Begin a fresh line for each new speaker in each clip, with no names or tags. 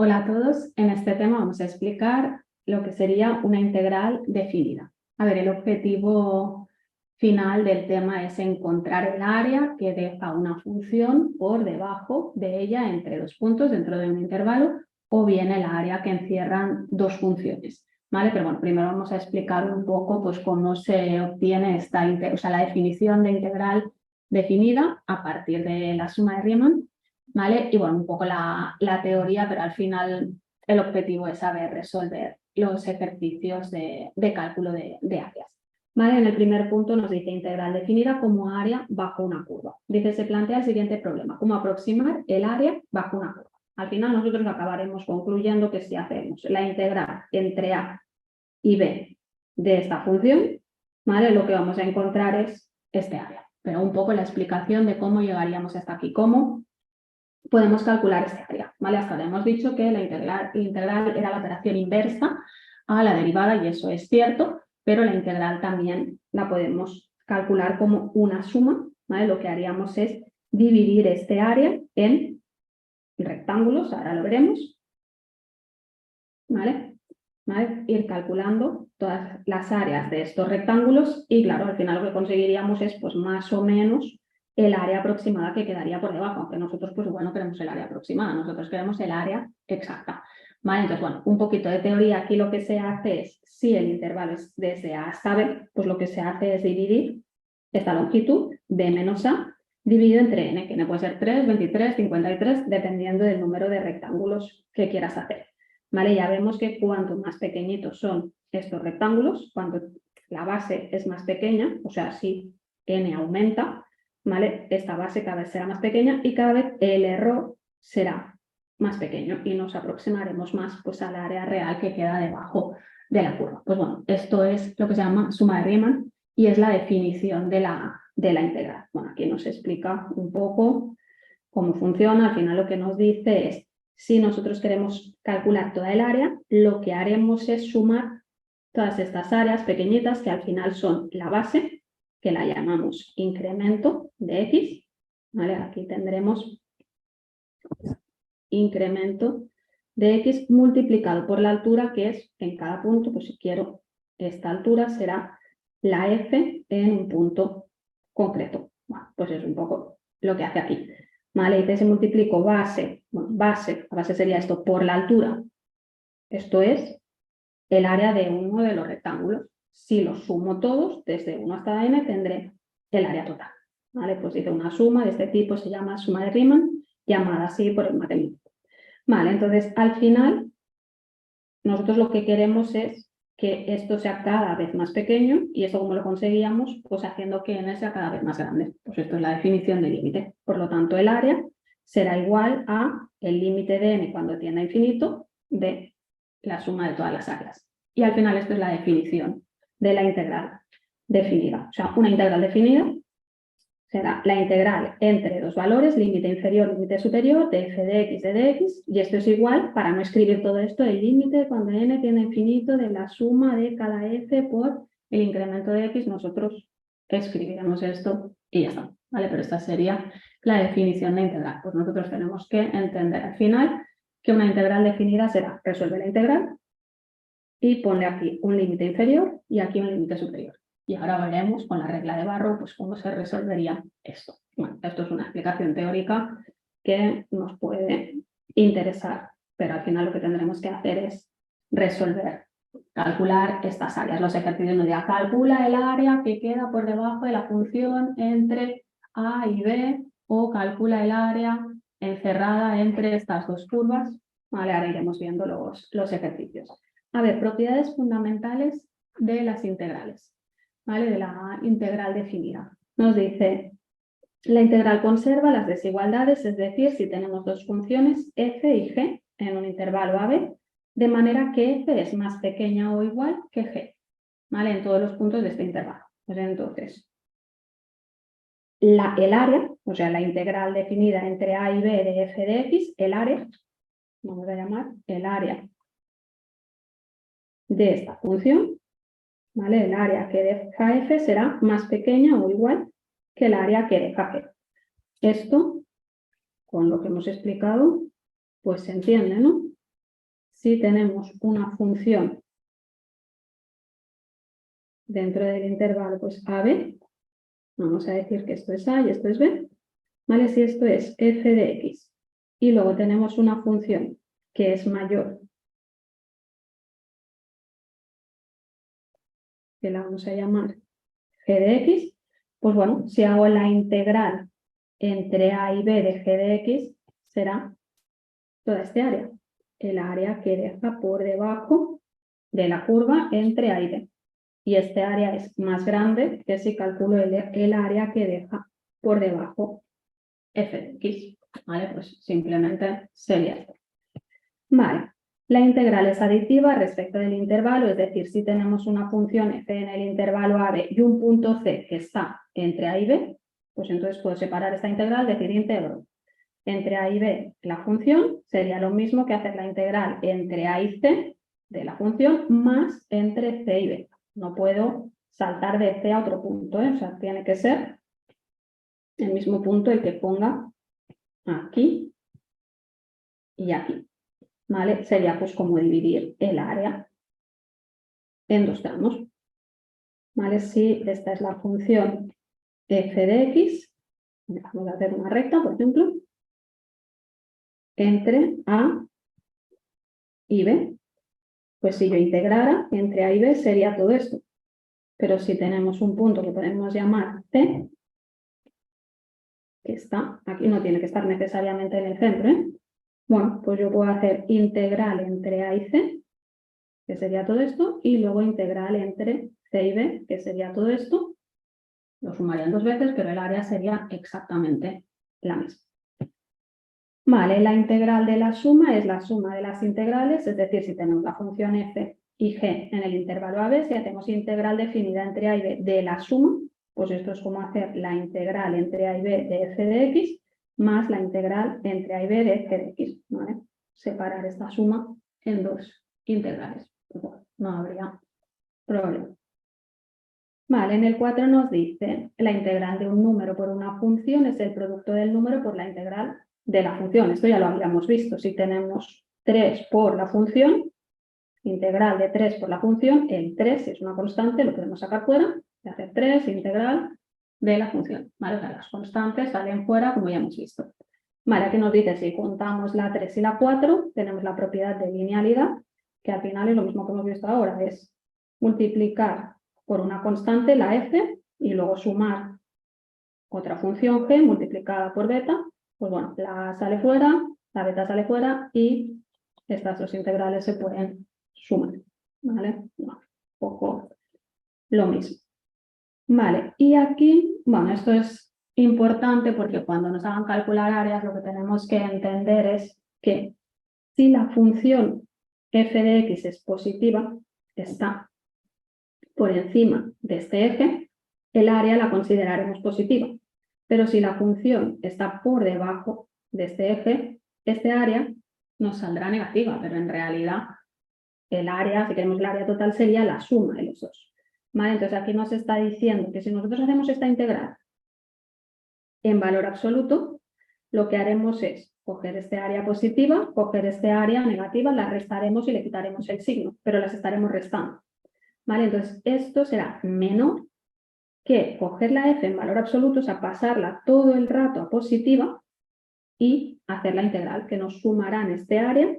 Hola a todos, en este tema vamos a explicar lo que sería una integral definida. A ver, el objetivo final del tema es encontrar el área que deja una función por debajo de ella entre dos puntos dentro de un intervalo o bien el área que encierran dos funciones. ¿Vale? Pero bueno, primero vamos a explicar un poco pues, cómo se obtiene la definición de integral definida a partir de la suma de Riemann. ¿Vale? Y bueno, un poco la teoría, pero al final el objetivo es saber resolver los ejercicios de cálculo de áreas. ¿Vale? En el primer punto nos dice integral definida como área bajo una curva. Dice, se plantea el siguiente problema, cómo aproximar el área bajo una curva. Al final nosotros acabaremos concluyendo que si hacemos la integral entre A y B de esta función, ¿vale? Lo que vamos a encontrar es este área. Pero un poco la explicación de cómo llegaríamos hasta aquí, cómo podemos calcular este área, ¿vale? Hasta ahora hemos dicho que la integral era la operación inversa a la derivada y eso es cierto, pero la integral también la podemos calcular como una suma, ¿vale? Lo que haríamos es dividir este área en rectángulos, ahora lo veremos, ¿vale? Ir calculando todas las áreas de estos rectángulos y claro, al final lo que conseguiríamos es pues más o menos el área aproximada que quedaría por debajo, aunque nosotros pues igual no queremos el área aproximada, nosotros queremos el área exacta. ¿Vale? Entonces, bueno, un poquito de teoría, aquí lo que se hace es, si el intervalo es desde A hasta B, pues lo que se hace es dividir esta longitud, B menos A, dividido entre N, que N puede ser 3, 23, 53, dependiendo del número de rectángulos que quieras hacer. ¿Vale? Ya vemos que cuanto más pequeñitos son estos rectángulos, cuando la base es más pequeña, o sea, si N aumenta, ¿vale? Esta base cada vez será más pequeña y cada vez el error será más pequeño y nos aproximaremos más pues, al área real que queda debajo de la curva. Pues bueno, esto es lo que se llama suma de Riemann y es la definición de la integral. Bueno, aquí nos explica un poco cómo funciona. Al final lo que nos dice es, si nosotros queremos calcular toda el área, lo que haremos es sumar todas estas áreas pequeñitas que al final son la base, que la llamamos incremento de X, ¿vale? Aquí tendremos incremento de X multiplicado por la altura, que es en cada punto, pues si quiero esta altura será la F en un punto concreto. Bueno, pues es un poco lo que hace aquí. ¿Vale? Y si multiplico base, bueno, la base sería esto por la altura, esto es el área de uno de los rectángulos. Si los sumo todos, desde 1 hasta n, tendré el área total. ¿Vale? Pues dice una suma de este tipo, se llama suma de Riemann, llamada así por el matemático. Vale, entonces al final nosotros lo que queremos es que esto sea cada vez más pequeño y eso como lo conseguíamos, pues haciendo que n sea cada vez más grande. Pues esto es la definición del límite. Por lo tanto, el área será igual a el límite de n cuando tienda a infinito de la suma de todas las áreas. Y al final esto es la definición de la integral definida. O sea, una integral definida será la integral entre dos valores, límite inferior, límite superior, de f de x, de dx, y esto es igual, para no escribir todo esto, el límite cuando n tiende a infinito de la suma de cada f por el incremento de x, nosotros escribiremos esto y ya está, ¿vale? Pero esta sería la definición de integral. Pues nosotros tenemos que entender al final que una integral definida será, resuelve la integral y ponle aquí un límite inferior y aquí un límite superior. Y ahora veremos con la regla de Barrow pues, cómo se resolvería esto. Bueno, esto es una explicación teórica que nos puede interesar, pero al final lo que tendremos que hacer es resolver, calcular estas áreas. Los ejercicios nos dirán, calcula el área que queda por debajo de la función entre A y B o calcula el área encerrada entre estas dos curvas. Vale, ahora iremos viendo los ejercicios. A ver, propiedades fundamentales de las integrales, ¿vale? De la integral definida. Nos dice, la integral conserva las desigualdades, es decir, si tenemos dos funciones f y g en un intervalo AB, de manera que f es más pequeña o igual que g, ¿vale? En todos los puntos de este intervalo. Pues entonces, el área, o sea, la integral definida entre a y b de f de x, el área, vamos a llamar el área de esta función, ¿vale? El área que deja f será más pequeña o igual que el área que deja g. Esto, con lo que hemos explicado, pues se entiende, ¿no? si tenemos una función dentro del intervalo pues AB, vamos a decir que esto es A y esto es B, ¿vale? Si esto es f de x y luego tenemos una función que es mayor, que la vamos a llamar g de x, pues bueno, si hago la integral entre a y b de g de x, será toda este área, el área que deja por debajo de la curva entre a y b. Y este área es más grande que si calculo el área que deja por debajo f de x. ¿Vale? Pues simplemente sería esto. Vale. La integral es aditiva respecto del intervalo, es decir, si tenemos una función f en el intervalo AB y un punto C que está entre A y B, pues entonces puedo separar esta integral, decir integro entre A y B la función, sería lo mismo que hacer la integral entre A y C de la función más entre C y B. No puedo saltar de C a otro punto, ¿eh? O sea, tiene que ser el mismo punto el que ponga aquí y aquí. ¿Vale? Sería pues como dividir el área en dos tramos. ¿Vale? Si esta es la función f de x, vamos a hacer una recta, por ejemplo, entre A y B. Pues si yo integrara entre A y B sería todo esto. Pero si tenemos un punto que podemos llamar C, que está aquí, no tiene que estar necesariamente en el centro, ¿eh? Bueno, pues yo puedo hacer integral entre A y C, que sería todo esto, y luego integral entre C y B, que sería todo esto. Lo sumarían dos veces, pero el área sería exactamente la misma. Vale, la integral de la suma es la suma de las integrales, es decir, si tenemos la función f y g en el intervalo AB, si hacemos integral definida entre a y b de la suma, pues esto es como hacer la integral entre a y b de f de x más la integral entre a y b de f de x. ¿Vale? Separar esta suma en dos integrales. Bueno, no habría problema. Vale, en el 4 nos dice la integral de un número por una función es el producto del número por la integral de la función. Esto ya lo habíamos visto. Si tenemos 3 por la función, integral de 3 por la función, el 3, si es una constante, lo podemos sacar fuera y hacer 3 integral de la función. ¿Vale? O sea, las constantes salen fuera, como ya hemos visto. Vale, aquí nos dice si juntamos la 3 y la 4, tenemos la propiedad de linealidad, que al final es lo mismo que hemos visto ahora, es multiplicar por una constante, la f, y luego sumar otra función g multiplicada por beta, pues bueno, la a sale fuera, la beta sale fuera y estas dos integrales se pueden sumar, ¿vale? Bueno, un poco lo mismo. Vale, y aquí, bueno, esto es importante porque cuando nos hagan calcular áreas lo que tenemos que entender es que si la función f de x es positiva, está por encima de este eje, el área la consideraremos positiva. Pero si la función está por debajo de este eje, este área nos saldrá negativa, pero en realidad el área, si queremos el área total, sería la suma de los dos. ¿Vale? Entonces aquí nos está diciendo que si nosotros hacemos esta integral en valor absoluto, lo que haremos es coger este área positiva, coger este área negativa, la restaremos y le quitaremos el signo, pero las estaremos restando. ¿Vale? Entonces, esto será menor que coger la f en valor absoluto, o sea, pasarla todo el rato a positiva y hacer la integral, que nos sumarán este área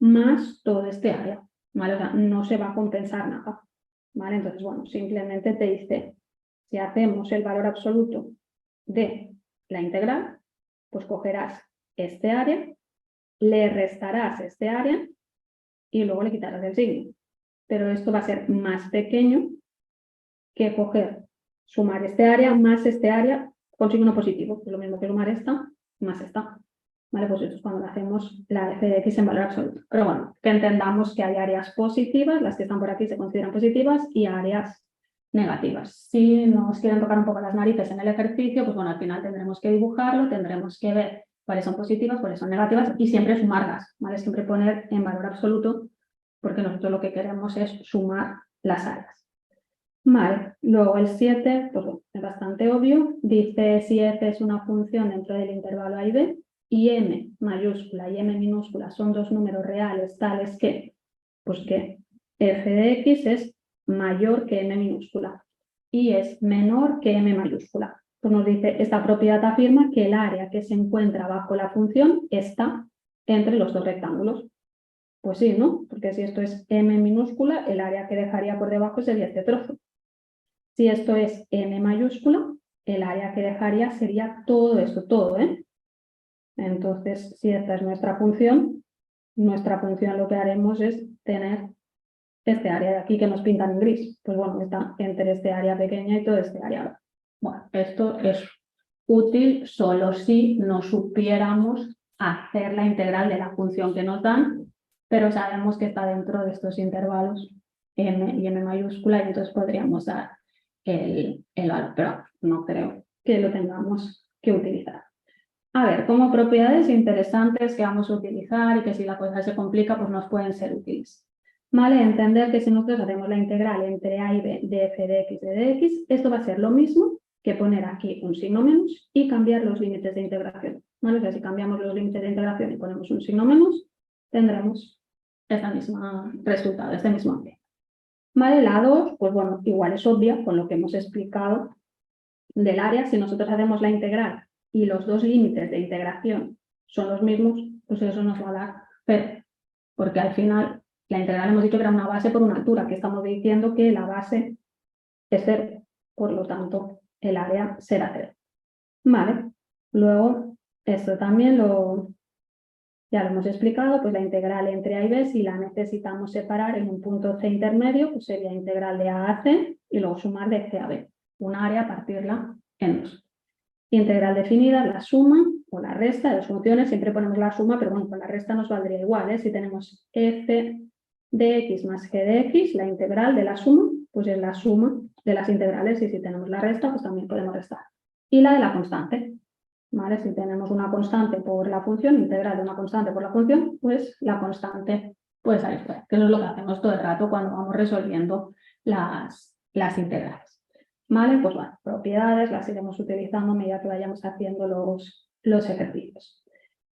más todo este área. ¿Vale? O sea, no se va a compensar nada. ¿Vale? Entonces, bueno, simplemente te dice, si hacemos el valor absoluto de la integral, pues cogerás este área, le restarás este área y luego le quitarás el signo. Pero esto va a ser más pequeño que coger, sumar este área más este área con signo positivo. Es lo mismo que sumar esta más esta. ¿Vale? Pues esto es cuando hacemos la f de x en valor absoluto. Pero bueno, que entendamos que hay áreas positivas, las que están por aquí se consideran positivas, y áreas negativas. Si nos quieren tocar un poco las narices en el ejercicio, pues bueno, al final tendremos que dibujarlo, tendremos que ver cuáles son positivas, cuáles son negativas, y siempre sumarlas, ¿vale? Siempre poner en valor absoluto, porque nosotros lo que queremos es sumar las áreas. Vale, luego el 7, pues bueno, es bastante obvio. Dice si f es una función dentro del intervalo a y b, y m mayúscula y m minúscula son dos números reales tales que, pues que f de x es mayor que m minúscula y es menor que m mayúscula. Pues nos dice, esta propiedad afirma que el área que se encuentra bajo la función está entre los dos rectángulos. Pues sí, ¿no? Porque si esto es m minúscula, el área que dejaría por debajo sería este trozo. Si esto es m mayúscula, el área que dejaría sería todo esto, todo, ¿eh? Entonces, si esta es nuestra función lo que haremos es tener este área de aquí que nos pintan en gris. Pues bueno, está entre este área pequeña y todo este área. Bueno, esto es útil solo si no supiéramos hacer la integral de la función que nos dan, pero sabemos que está dentro de estos intervalos m y m mayúscula y entonces podríamos dar el valor, pero no creo que lo tengamos que utilizar. A ver, como propiedades interesantes que vamos a utilizar y que si la cosa se complica, pues nos pueden ser útiles. Vale, entender que si nosotros hacemos la integral entre a y b de f de x de dx, esto va a ser lo mismo que poner aquí un signo menos y cambiar los límites de integración. ¿Vale? O sea, si cambiamos los límites de integración y ponemos un signo menos, tendremos este mismo resultado, este mismo ambiente. Vale, la 2, pues bueno, igual es obvia con lo que hemos explicado del área. Si nosotros hacemos la integral y los dos límites de integración son los mismos, pues eso nos va a dar cero, porque al final la integral hemos dicho que era una base por una altura, que estamos diciendo que la base es cero, por lo tanto el área será cero. Vale, luego esto también ya lo hemos explicado, pues la integral entre a y b, si la necesitamos separar en un punto c intermedio, pues sería integral de a a c y luego sumar de c a b, un área partirla en dos. Integral definida, la suma o la resta de las funciones, siempre ponemos la suma, pero bueno, con la resta nos valdría igual, ¿eh? Si tenemos f de x más g de x, la integral de la suma, pues es la suma de las integrales, y si tenemos la resta, pues también podemos restar. Y la de la constante, ¿vale? Si tenemos una constante por la función, integral de una constante por la función, pues la constante puede salir fuera, que eso es lo que hacemos todo el rato cuando vamos resolviendo las integrales. ¿Vale? Pues bueno, propiedades las iremos utilizando a medida que vayamos haciendo los ejercicios.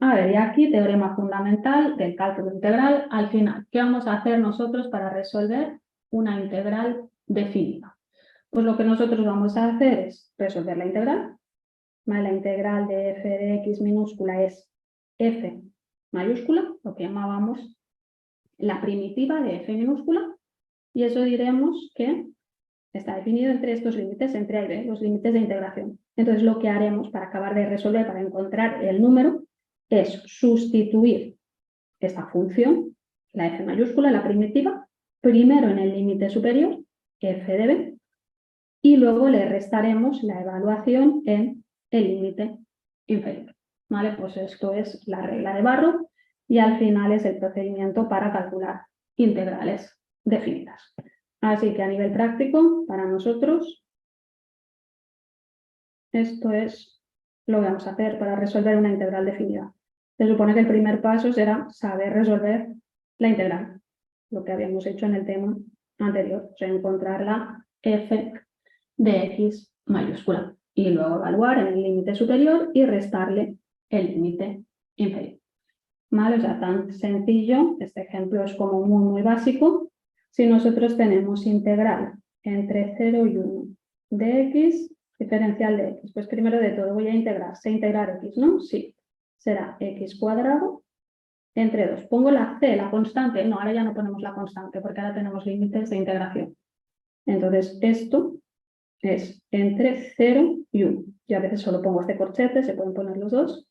A ver, y aquí teorema fundamental del cálculo integral. Al final, ¿qué vamos a hacer nosotros para resolver una integral definida? Pues lo que nosotros vamos a hacer es resolver la integral. ¿Vale? La integral de f de x minúscula es f mayúscula, lo que llamábamos la primitiva de f minúscula, y eso diremos que está definido entre estos límites, entre a y b, los límites de integración. Entonces, lo que haremos para acabar de resolver, para encontrar el número, es sustituir esta función, la f mayúscula, la primitiva, primero en el límite superior, f de b, y luego le restaremos la evaluación en el límite inferior. ¿Vale? Pues esto es la regla de Barrow y al final es el procedimiento para calcular integrales definidas. Así que a nivel práctico, para nosotros, esto es lo que vamos a hacer para resolver una integral definida. Se supone que el primer paso será saber resolver la integral, lo que habíamos hecho en el tema anterior, o sea, encontrar la f de x mayúscula y luego evaluar en el límite superior y restarle el límite inferior. ¿Vale? O sea, tan sencillo, este ejemplo es como muy básico. Si nosotros tenemos integral entre 0 y 1 de x, diferencial de x, pues primero de todo voy a integrar, sé integrar x, ¿no? Sí, será x cuadrado entre 2. Pongo la c, la constante, no, ahora ya no ponemos la constante porque ahora tenemos límites de integración. Entonces esto es entre 0 y 1. Yo a veces solo pongo este corchete, se pueden poner los dos.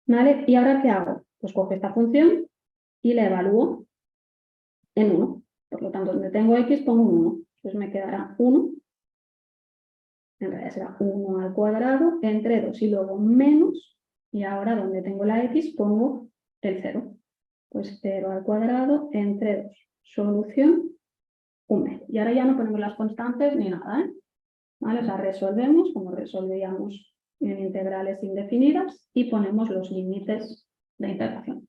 ¿Vale? ¿Y ahora qué hago? Pues cojo esta función y la evalúo en 1. Por lo tanto, donde tengo x pongo un 1. Pues me quedará 1. En realidad será 1 al cuadrado entre 2 y luego menos. Y ahora donde tengo la x pongo el 0. Pues 0 al cuadrado entre 2. Solución 1. Y ahora ya no ponemos las constantes ni nada, ¿eh? ¿Vale? O sea, resolvemos como resolvíamos en integrales indefinidas y ponemos los límites de integración.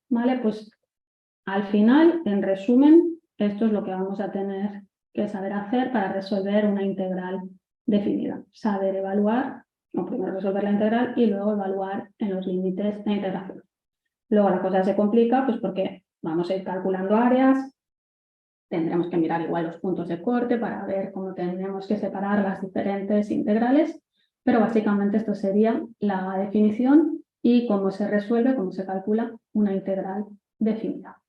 ¿Vale? Pues al final, en resumen, esto es lo que vamos a tener que saber hacer para resolver una integral definida. Saber evaluar primero resolver la integral y luego evaluar en los límites de integración. Luego la cosa se complica pues porque vamos a ir calculando áreas, tendremos que mirar igual los puntos de corte para ver cómo tenemos que separar las diferentes integrales, pero básicamente esto sería la definición y cómo se resuelve, cómo se calcula una integral definida.